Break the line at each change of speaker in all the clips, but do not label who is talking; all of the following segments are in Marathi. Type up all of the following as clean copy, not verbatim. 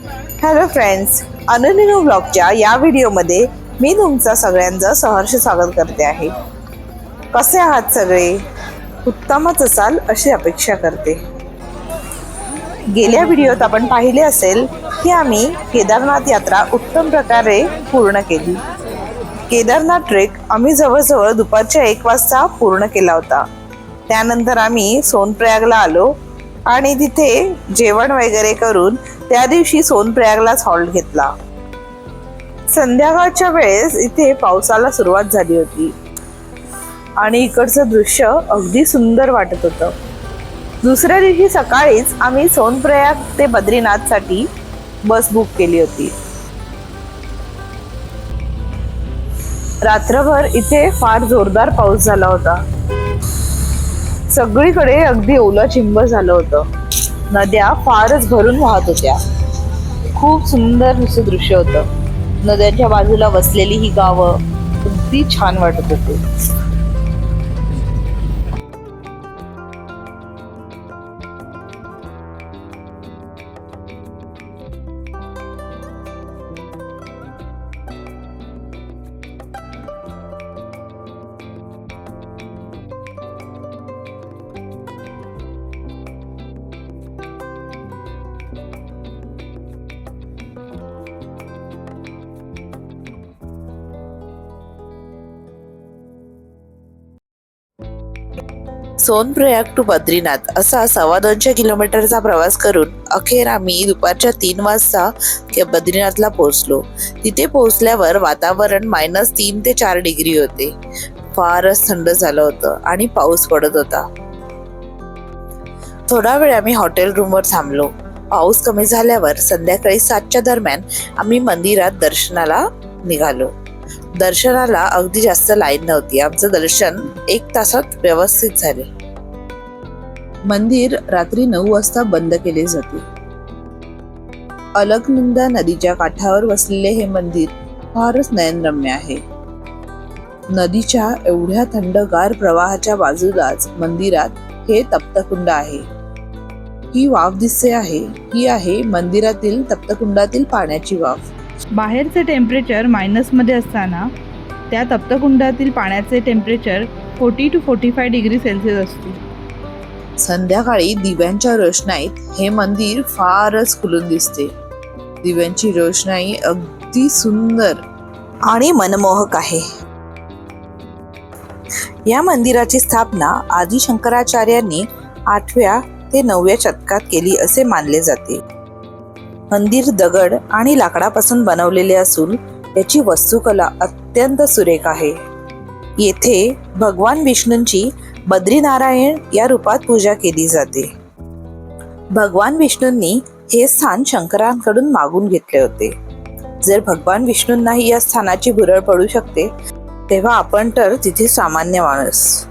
हॅलो फ्रेंड्स, अनन्यू ब्लॉगच्या या व्हिडिओमध्ये मी तुमचं सगळ्यांचं सहर्ष स्वागत करते आहे. कसे आहात सगळे? उत्तमच असाल अशी अपेक्षा करते. गेल्या व्हिडिओत आपण पाहिले असेल की आम्ही केदारनाथ यात्रा उत्तम प्रकारे पूर्ण केली. केदारनाथ ट्रेक आम्ही जवळजवळ दुपारच्या 1 वाजता पूर्ण केला होता. त्यानंतर आम्ही सोनप्रयागला आलो आणि तिथे जेवण वगैरे करून त्या दिवशी सोनप्रयागलाच हॉल्ट घेतला. संध्याकाळच्या वेळेस इथे पावसाला सुरुवात झाली होती आणि इकडचं दृश्य अगदी सुंदर वाटत होतं. दुसऱ्या दिवशी सकाळीच आम्ही सोनप्रयाग ते बद्रीनाथसाठी बस बुक केली होती. रात्रभर इथे फार जोरदार पाऊस झाला होता. सगळीकडे अगदी ओलं चिंब झालं होतं. नद्या फारच भरून वाहत होत्या. खूप सुंदर असं दृश्य होतं. नद्यांच्या बाजूला वसलेली ही गावं अगदी छान वाटत होती. सोनप्रयाग टू बद्रीनाथ असा 2.25 किलोमीटरचा प्रवास करून अखेर आम्ही दुपारच्या 3 वाजता बद्रीनाथला पोहोचलो. तिथे पोहोचल्यावर वातावरण -3 ते 4 डिग्री होते. फारच थंड झालं होतं आणि पाऊस पडत होता. थोडा वेळ आम्ही हॉटेल रूमवर थांबलो. पाऊस कमी झाल्यावर संध्याकाळी 7च्या दरम्यान आम्ही मंदिरात दर्शनाला निघालो. दर्शनाला अगदी जास्त लाईन नव्हती. आमचं दर्शन 1 तासात व्यवस्थित झाले. मंदिर रात्री 9 वाजता बंद केले जाते. अलकनंदा नदीच्या काठावर वसलेले हे मंदिर फारच नयनरम्य आहे. नदीच्या एवढ्या थंडगार प्रवाहाच्या बाजूलाच मंदिरात हे तप्तकुंड आहे. ही वाफ दिसते आहे, ही आहे मंदिरातील तप्तकुंडातील पाण्याची वाफ.
बाहेरचे टेम्परेचर मायनसमध्ये असताना त्या तप्तकुंडातील पाण्याचे टेम्परेचर 40 to 45 डिग्री सेल्सिअस असते.
संध्याकाळी दिव्यांच्या रोषणाईत हे मंदिर फारच खुलून दिसते. दिव्यांची रोषणाई अगदी सुंदर आणि मनमोहक आहे. या मंदिराची स्थापना आदि शंकराचार्यांनी 8व्या ते 9व्या शतकात केली असे मानले जाते. मंदिर दगड आणि लाकडापासून बनवलेले असून याची वास्तुकला अत्यंत सुरेख आहे. येथे भगवान विष्णूंची बद्रीनारायण या रूपात पूजा केली जाते. भगवान विष्णूंनी हे स्थान शंकरांकडून मागून घेतले होते. जर भगवान विष्णूंनाही या स्थानाची भुरळ पडू शकते, तेव्हा आपण तर तिथे सामान्य माणूस.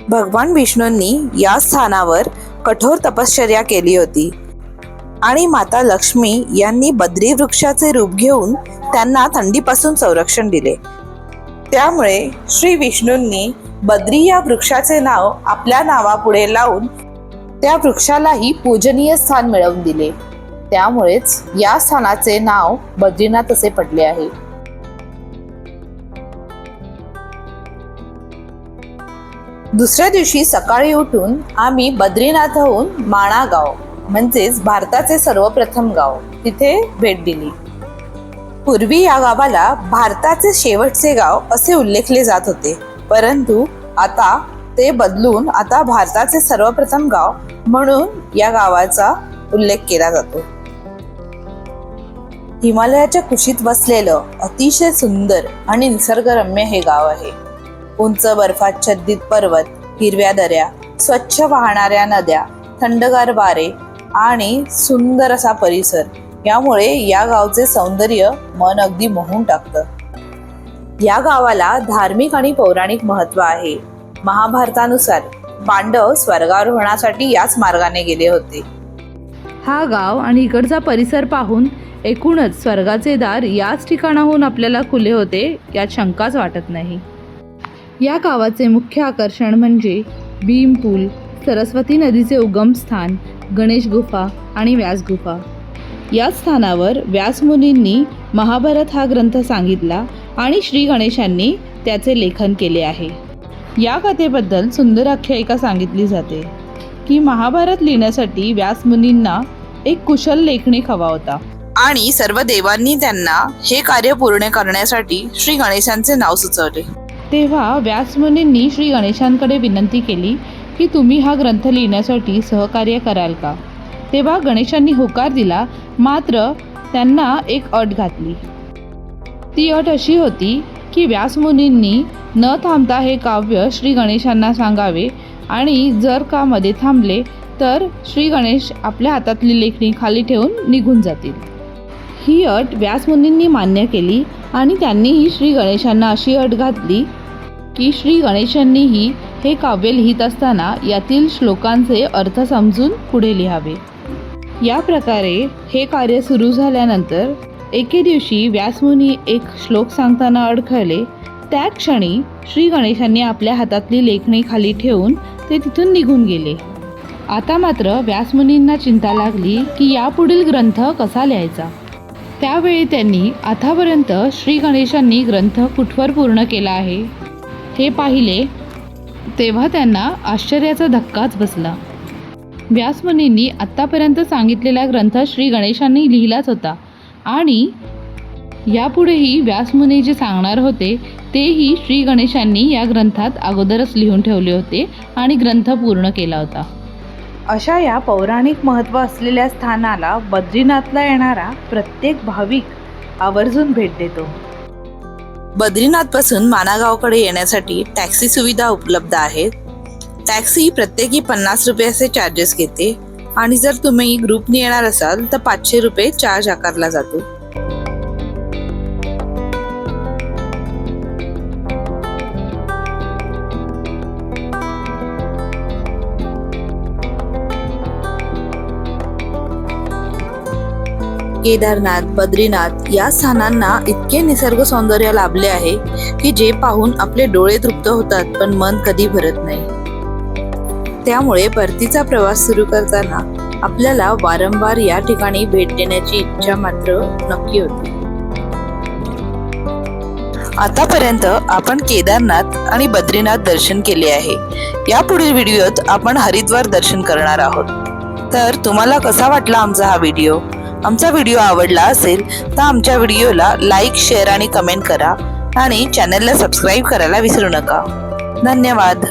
भगवान विष्णूंनी या स्थानावर कठोर तपश्चर्या केली होती आणि माता लक्ष्मी यांनी बद्री वृक्षाचे रूप घेऊन त्यांना थंडीपासून संरक्षण दिले. त्यामुळे श्री विष्णूंनी बद्री या वृक्षाचे नाव आपल्या नावापुढे लावून त्या वृक्षालाही पूजनीय स्थान मिळवून दिले. त्यामुळेच या स्थानाचे नाव बद्रीनाथ असे पडले आहे. दुसऱ्या दिवशी सकाळी उठून आम्ही बद्रीनाथहून माणा गाव म्हणजेच भारताचे सर्वप्रथम गाव तिथे भेट दिली. पूर्वी या गावाला भारताचे शेवटचे गाव असे उल्लेखले जात होते, परंतु आता ते बदलून आता भारताचे सर्वप्रथम गाव म्हणून या गावाचा उल्लेख केला जातो. हिमालयाच्या कुशीत वसलेलं अतिशय सुंदर आणि निसर्गरम्य हे गाव आहे. उंच बर्फाच्छादित पर्वत, हिरव्या दऱ्या, स्वच्छ वाहणाऱ्या नद्या, थंडगार वारे आणि सुंदर असा परिसर यामुळे या गावचे सौंदर्य मन अगदी मोहून टाकतं. या गावाला धार्मिक आणि पौराणिक महत्त्व आहे. महाभारतानुसार पांडव स्वर्गारोहणासाठी याच मार्गाने गेले होते.
हा गाव आणि इकडचा परिसर पाहून एकूणच स्वर्गाचे दार याच ठिकाणाहून आपल्याला खुले होते यात शंकाच वाटत नाही. या गावाचे मुख्य आकर्षण म्हणजे भीम पूल, सरस्वती नदीचे उगमस्थान, गणेश गुफा आणि व्यास गुफा. या स्थानावर व्यासमुनींनी महाभारत हा ग्रंथ सांगितला आणि श्री गणेशांनी त्याचे लेखन केले आहे. या कथेबद्दल सुंदर आख्यायिका सांगितली जाते की महाभारत लिहिण्यासाठी व्यासमुनींना एक कुशल लेखनिक हवा होता
आणि सर्व देवांनी त्यांना हे कार्य पूर्ण करण्यासाठी श्री गणेशांचे नाव सुचवले.
तेव्हा व्यासमुनींनी श्री गणेशांकडे विनंती केली की तुम्ही हा ग्रंथ लिहिण्यासाठी सहकार्य कराल का. तेव्हा गणेशांनी होकार दिला, मात्र त्यांना एक अट घातली. ती अट अशी होती की व्यासमुनींनी न थांबता हे काव्य श्री गणेशांना सांगावे आणि जर का मध्ये थांबले तर श्री गणेश आपल्या हातातली लेखणी खाली ठेवून निघून जातील. ही अट व्यासमुनींनी मान्य केली आणि त्यांनीही श्री गणेशांना अशी अट घातली की श्री गणेशांनीही हे काव्य लिहित असताना यातील श्लोकांचे अर्थ समजून पुढे लिहावे. या प्रकारे हे कार्य सुरू झाल्यानंतर एके दिवशी व्यासमुनी एक श्लोक सांगताना अडखळले. त्या क्षणी श्री गणेशांनी आपल्या हातातली लेखणी खाली ठेवून ते तिथून निघून गेले. आता मात्र व्यासमुनींना चिंता लागली की यापुढील ग्रंथ कसा लिहायचा. त्यावेळी त्यांनी आतापर्यंत श्री गणेशांनी ग्रंथ कुठवर पूर्ण केला आहे हे पाहिले. तेव्हा त्यांना आश्चर्याचा धक्काच बसला. व्यासमुनींनी आत्तापर्यंत सांगितलेला ग्रंथ श्री गणेशांनी लिहिलाच होता आणि यापुढेही व्यासमुनी जे सांगणार होते तेही श्री गणेशांनी या ग्रंथात अगोदरच लिहून ठेवले होते आणि ग्रंथ पूर्ण केला होता. अशा या पौराणिक महत्त्व असलेल्या स्थानाला बद्रीनाथला येणारा प्रत्येक भाविक आवर्जून भेट देतो.
बद्रीनाथपासून मानागावकडे येण्यासाठी टॅक्सी सुविधा उपलब्ध आहे. टॅक्सी प्रत्येकी 50 रुपये असे चार्जेस घेते आणि जर तुम्ही ग्रुपने येणार असाल तर 500 रुपये चार्ज आकारला जातो. केदारनाथ, बद्रीनाथ या स्थानांना इतके निसर्ग सौंदर्य लाभले आहे की जे पाहून आपले डोळे तृप्त होतात पण मन कधी भरत नाही. त्यामुळे परतीचा प्रवास सुरू करताना आपल्याला वारंवार या ठिकाणी भेट देण्याची इच्छा मात्र नक्की होते. आतापर्यंत आपण केदारनाथ आणि बद्रीनाथ दर्शन केले आहे. यापुढील व्हिडिओत आपण हरिद्वार दर्शन करणार आहोत. तर तुम्हाला कसा वाटला आमचा हा व्हिडिओ? आमचा व्हिडिओ आवडला असेल तर आमच्या व्हिडिओला लाईक, शेअर आणि कमेंट करा आणि चॅनलला सबस्क्राईब करायला विसरू नका. धन्यवाद.